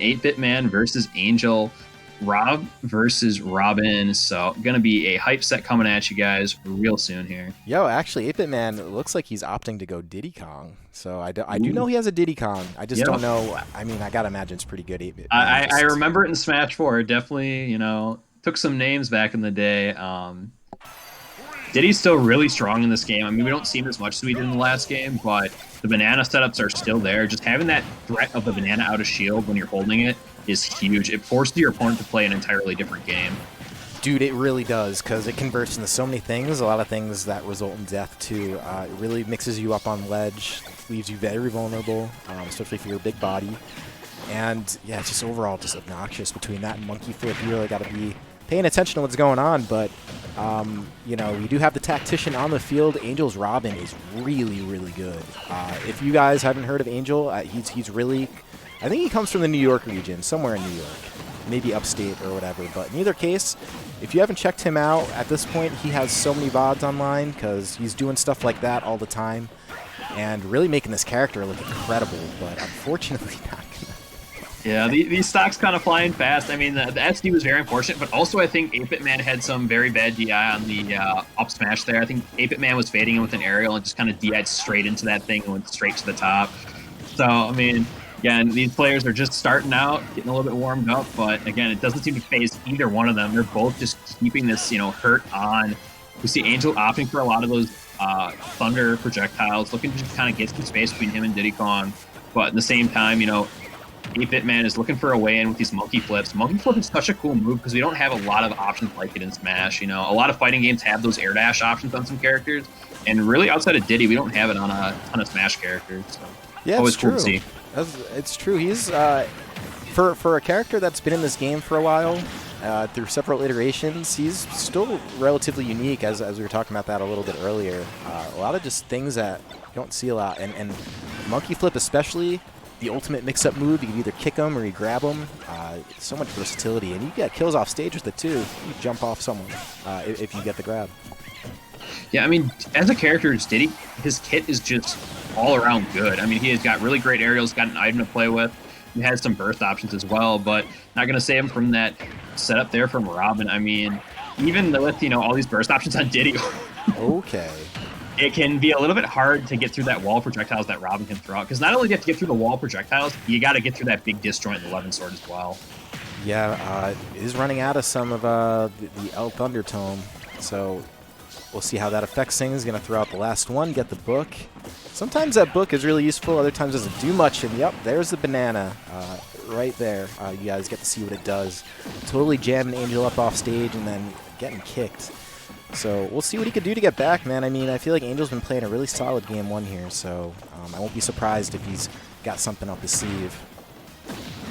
8BitMan versus Angel, Rob versus Robin. So gonna be a hype set coming at you guys real soon here. Yo, actually, 8BitMan looks like he's opting to go Diddy Kong. So I do know Ooh. he has a Diddy Kong. I just don't Yep. know. I mean, I gotta imagine it's pretty good. 8BitMan I just. remember it in Smash 4. It definitely, took some names back in the day. Diddy's still really strong in this game. I mean, we don't see him as much as we did in the last game, but the banana setups are still there. Just having that threat of the banana out of shield when you're holding it is huge. It forces your opponent to play an entirely different game. Dude, it really does, because it converts into so many things, a lot of things that result in death, too. It really mixes you up on ledge, leaves you very vulnerable, especially for your big body. And, yeah, it's just overall just obnoxious between that and monkey flip. You really got to be paying attention to what's going on, but, we do have the tactician on the field. Angel's Robin is really, really good. If you guys haven't heard of Angel, he's really... I think he comes from the New York region, somewhere in New York. Maybe upstate or whatever, but in either case, if you haven't checked him out, at this point he has so many VODs online because he's doing stuff like that all the time and really making this character look incredible, but unfortunately not gonna. Yeah, these stocks kind of flying fast. I mean, the SD was very unfortunate, but also I think 8BitMan had some very bad DI on the up smash there. I think 8BitMan was fading in with an aerial and just kind of DI'd straight into that thing and went straight to the top. So, I mean... Again, these players are just starting out, getting a little bit warmed up, but again, it doesn't seem to phase either one of them. They're both just keeping this, hurt on. We see Angel opting for a lot of those thunder projectiles, looking to just kind of get some space between him and Diddy Kong. But at the same time, 8BitMan is looking for a way in with these monkey flips. Monkey flip is such a cool move because we don't have a lot of options like it in Smash. A lot of fighting games have those air dash options on some characters, and really outside of Diddy, we don't have it on a ton of Smash characters. So Yeah, always it's cool true. to see. It's true. He's for a character that's been in this game for a while, through several iterations. He's still relatively unique, as we were talking about that a little bit earlier. A lot of just things that you don't see a lot, and monkey flip especially. The ultimate mix-up move. You can either kick him or you grab him. So much versatility, and you get kills off stage with it too. You jump off someone if you get the grab. Yeah, I mean, as a character, Diddy, his kit is just all around good. I mean, he has got really great aerials, got an item to play with. He has some burst options as well, but not going to save him from that setup there from Robin. I mean, even with, all these burst options on Diddy, Okay. it can be a little bit hard to get through that wall projectiles that Robin can throw out. Because not only do you have to get through the wall projectiles, you got to get through that big disjoint in the 11 sword as well. Yeah, it is running out of some of the El Thunder Tome, so we'll see how that affects things. Going to throw out the last one, get the book. Sometimes that book is really useful, other times it doesn't do much, and yep, there's the banana right there. You guys get to see what it does. Totally jamming Angel up off stage and then getting kicked. So we'll see what he could do to get back, man. I mean, I feel like Angel's been playing a really solid game one here, so I won't be surprised if he's got something up his sleeve.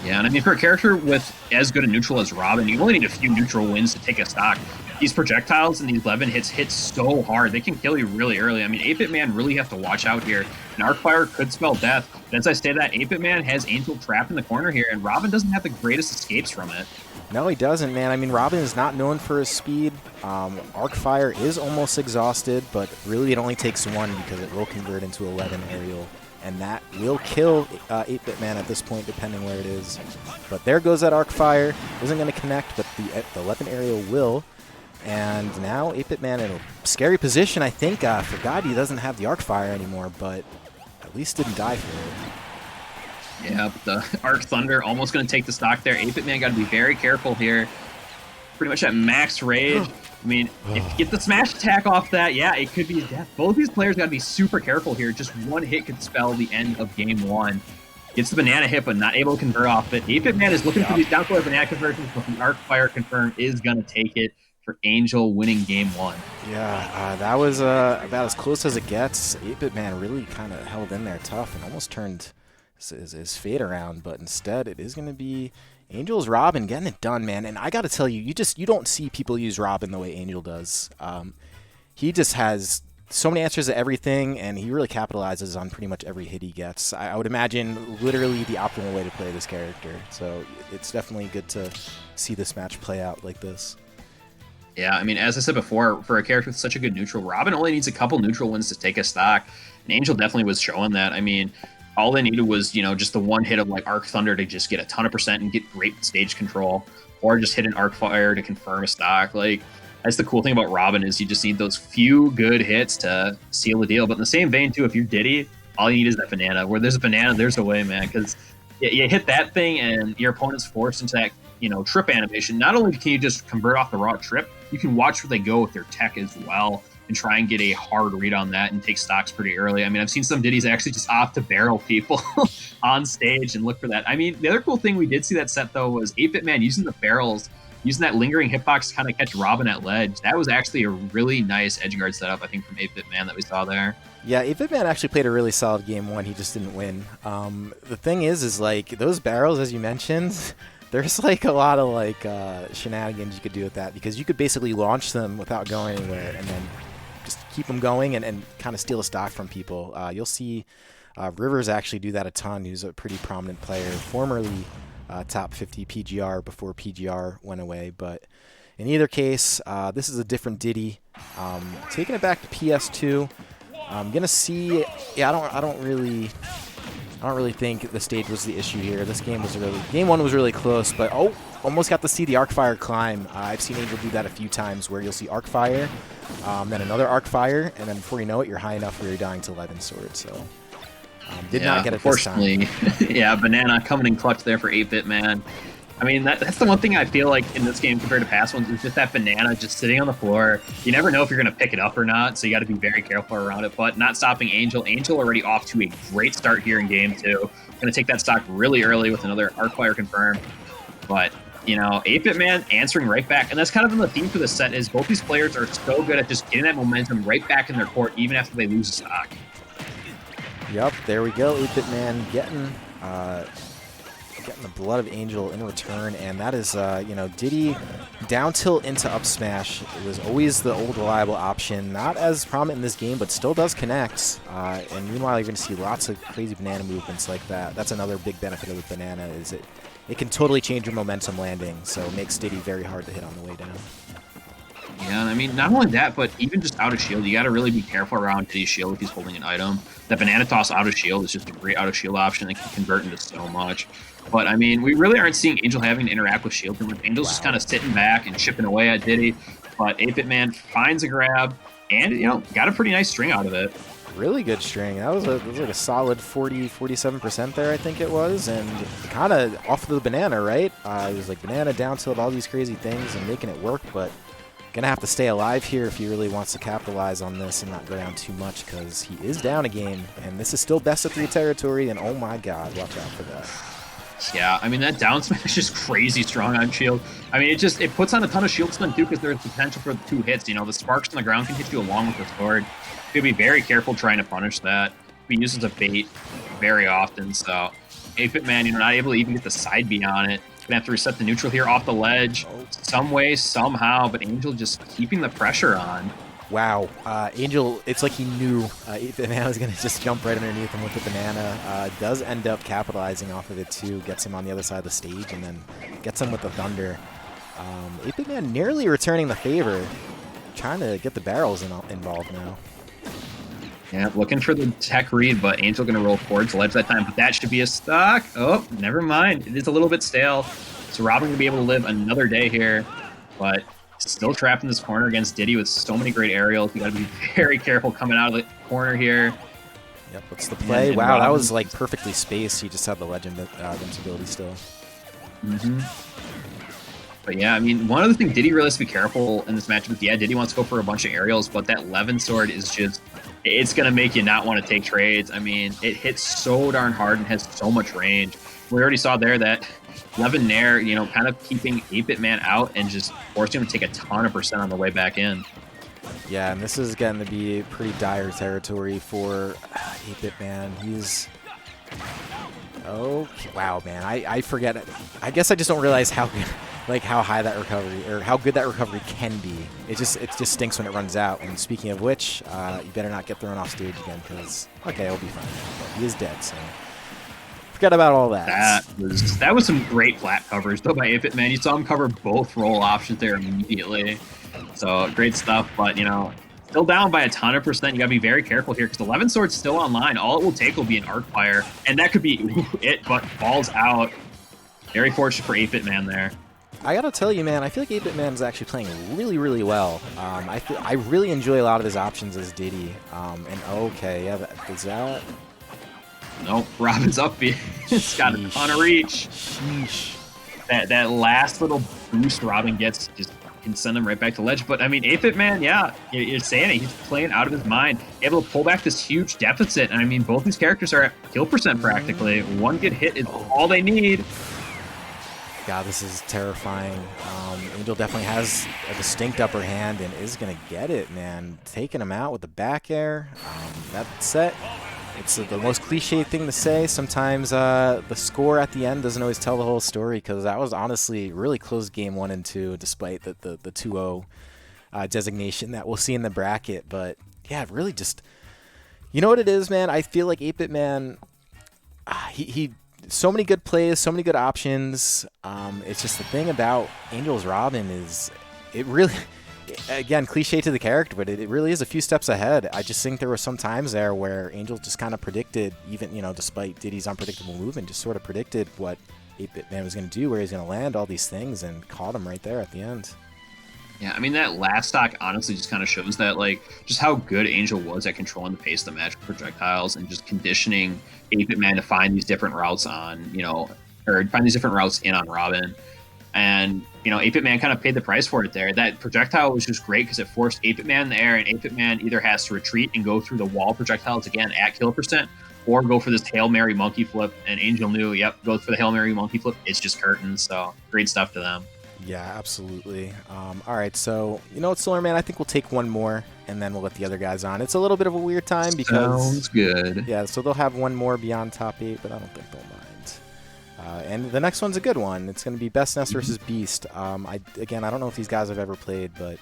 Yeah, and I mean, for a character with as good a neutral as Robin, you only need a few neutral wins to take a stock. These projectiles and these 11 hits hit so hard. They can kill you really early. I mean, 8BitMan really have to watch out here. An Arcfire could spell death. But as I say that, 8BitMan has Angel trapped in the corner here, and Robin doesn't have the greatest escapes from it. No, he doesn't, man. I mean, Robin is not known for his speed. Arcfire is almost exhausted, but really it only takes one because it will convert into 11 aerial. And that will kill 8BitMan at this point, depending where it is. But there goes that Arcfire. Isn't going to connect, but the 11 aerial will. And now 8BitMan in a scary position, I think. Forgot he doesn't have the Arcfire anymore, but at least didn't die for it. Yeah, the Arc Thunder almost going to take the stock there. 8BitMan got to be very careful here. Pretty much at max rage. I mean, if you get the smash attack off that, yeah, it could be death. Both these players got to be super careful here. Just one hit could spell the end of game one. Gets the banana hit, but not able to convert off it. 8BitMan is looking for these down forward banana conversions, but the Arcfire confirm is going to take it for Angel winning game one. Yeah, that was about as close as it gets. 8BitMan really kind of held in there tough and almost turned his fate around, but instead it is going to be Angel's Robin getting it done, man. And I got to tell you, you don't see people use Robin the way Angel does. He just has so many answers to everything, and he really capitalizes on pretty much every hit he gets. I would imagine literally the optimal way to play this character. So it's definitely good to see this match play out like this. Yeah, I mean, as I said before, for a character with such a good neutral, Robin only needs a couple neutral wins to take a stock. And Angel definitely was showing that. I mean, all they needed was, just the one hit of like Arc Thunder to just get a ton of percent and get great stage control, or just hit an Arc Fire to confirm a stock. Like, that's the cool thing about Robin is you just need those few good hits to seal the deal. But in the same vein too, if you're Diddy, all you need is that banana. Where there's a banana, there's a way, man. Because you hit that thing and your opponent's forced into that, trip animation. Not only can you just convert off the raw trip, you can watch where they go with their tech as well and try and get a hard read on that and take stocks pretty early. I mean, I've seen some Diddies actually just opt to barrel people on stage and look for that. I mean, the other cool thing we did see that set, though, was 8BitMan using the barrels, using that lingering hitbox to kind of catch Robin at ledge. That was actually a really nice edge guard setup, I think, from 8BitMan that we saw there. Yeah, 8BitMan actually played a really solid game one. He just didn't win. The thing is like, those barrels, as you mentioned, there's like a lot of like shenanigans you could do with that, because you could basically launch them without going anywhere and then just keep them going and kind of steal a stock from people. You'll see Rivers actually do that a ton. He's a pretty prominent player, formerly top 50 PGR before PGR went away. But in either case, this is a different Diddy. Taking it back to PS2, I'm gonna see. Yeah, I don't really think the stage was the issue here. This game was game one was really close, but almost got to see the Arc Fire climb. I've seen Angel do that a few times, where you'll see Arc Fire, then another Arc Fire, and then before you know it, you're high enough where you're dying to 11 sword. So did not get it this time. Yeah, banana coming in clutch there for 8BitMan. I mean, that's the one thing I feel like in this game compared to past ones is just that banana just sitting on the floor. You never know if you're going to pick it up or not, so you got to be very careful around it. But not stopping Angel. Angel already off to a great start here in game two. Going to take that stock really early with another Arc Fire confirmed. But, 8BitMan answering right back. And that's kind of been the theme for this set is both these players are so good at just getting that momentum right back in their court, even after they lose a stock. Yep, there we go. 8BitMan getting the blood of Angel in return, and that is, Diddy down tilt into up smash. It was always the old reliable option, not as prominent in this game, but still does connect. And meanwhile, you're going to see lots of crazy banana movements like that. That's another big benefit of the banana, is it can totally change your momentum landing, so it makes Diddy very hard to hit on the way down. Yeah, and I mean, not only that, but even just out of shield, you got to really be careful around Diddy's shield if he's holding an item. That banana toss out of shield is just a great out of shield option that can convert into so much. But, I mean, we really aren't seeing Angel having to interact with shield too much. Angel's just kind of sitting back and chipping away at Diddy. But 8BitMan finds a grab and, got a pretty nice string out of it. Really good string. That was like a solid 47% there, I think it was. And kind of off the banana, right? It was like banana, down tilt, all these crazy things and making it work. But going to have to stay alive here if he really wants to capitalize on this and not go down too much, because he is down a game. And this is still best of 3 territory. And oh my god, watch out for that. Yeah, I mean, that down smash is crazy strong on shield. I mean, it puts on a ton of shield stun, too, because there's potential for 2 hits. The sparks on the ground can hit you along with the sword. You gotta be very careful trying to punish that. He uses a bait very often, so 8BitMan, not able to even get the side B on it. Gonna have to reset the neutral here off the ledge some way, somehow, but Angel just keeping the pressure on. Wow, Angel, it's like he knew 8BitMan was going to just jump right underneath him with the banana. Does end up capitalizing off of it too, gets him on the other side of the stage, and then gets him with the Thunder. 8BitMan nearly returning the favor, trying to get the barrels involved now. Yeah, looking for the tech read, but Angel going to roll towards the ledge that time, but that should be a stock. Oh, never mind. It is a little bit stale, so Robin going to be able to live another day here, but still trapped in this corner against Diddy with so many great aerials. You got to be very careful coming out of the corner here. Yep, what's the play? And wow, Robin, that was like perfectly spaced. He just had the legend invincibility still. But yeah, I mean, one other thing Diddy really has to be careful in this matchup is, yeah, Diddy wants to go for a bunch of aerials, but that Levin sword is just, it's going to make you not want to take trades. I mean, it hits so darn hard and has so much range. We already saw there that Levin Nair, kind of keeping 8BitMan out and just forcing him to take a ton of percent on the way back in. Yeah, and this is going to be pretty dire territory for 8BitMan. He's... Oh, wow, man. I forget it. I guess I just don't realize how good, how high that recovery, or how good that recovery can be. It just stinks when it runs out. And speaking of which, you better not get thrown off stage again, because, okay, he'll be fine. He is dead, so... Forget about all that. That was some great flat coverage, though, by 8BitMan. You saw him cover both roll options there immediately. So, great stuff, but, Still down by a ton of percent. You gotta be very careful here because 11 Sword's still online. All it will take will be an Arc Fire, and that could be it, but falls out. Very fortunate for 8BitMan there. I gotta tell you, man, I feel like 8BitMan is actually playing really, really well. I really enjoy a lot of his options as Diddy. And okay, yeah, is that... Nope, Robin's up. It's got a ton of reach. Sheesh. That last little boost Robin gets just can send him right back to ledge. But I mean, 8BitMan, yeah, you're saying it. He's playing out of his mind, able to pull back this huge deficit. And I mean, both these characters are at kill percent practically. One good hit is all they need. God, this is terrifying. Angel definitely has a distinct upper hand and is going to get it, man. Taking him out with the back air. That set, it's the most cliche thing to say. Sometimes the score at the end doesn't always tell the whole story, because that was honestly really close game 1 and 2, despite the 2-0 designation that we'll see in the bracket. But yeah, really just, you know what it is, man? I feel like 8BitMan, he so many good plays, so many good options. It's just the thing about Angel's Robin is it really, again, cliche to the character, but it really is a few steps ahead. I just think there were some times there where Angel just kind of predicted, even, you know, despite Diddy's unpredictable movement, just sort of predicted what 8BitMan was going to do, where he's going to land all these things, and caught him right there at the end. Yeah, I mean, that last stock honestly just kind of shows that, like, just how good Angel was at controlling the pace of the match with projectiles and just conditioning 8BitMan to find these different routes on, you know, or find these different routes in on Robin. And, you know, 8BitMan kind of paid the price for it there. That projectile was just great because it forced 8BitMan in the air, and 8BitMan either has to retreat and go through the wall projectiles again at kill percent, or go for this Hail Mary monkey flip. And Angel knew, yep, go for the Hail Mary monkey flip. It's just curtains. So great stuff to them. Yeah, absolutely. All right, so, you know what, Solar Man, I think we'll take one more, and then we'll let the other guys on. It's a little bit of a weird time because... Sounds good. Yeah, so they'll have one more beyond top 8, but I don't think they'll mind. And the next one's a good one. It's going to be Best Nest versus Beast. Again, I don't know if these guys have ever played, but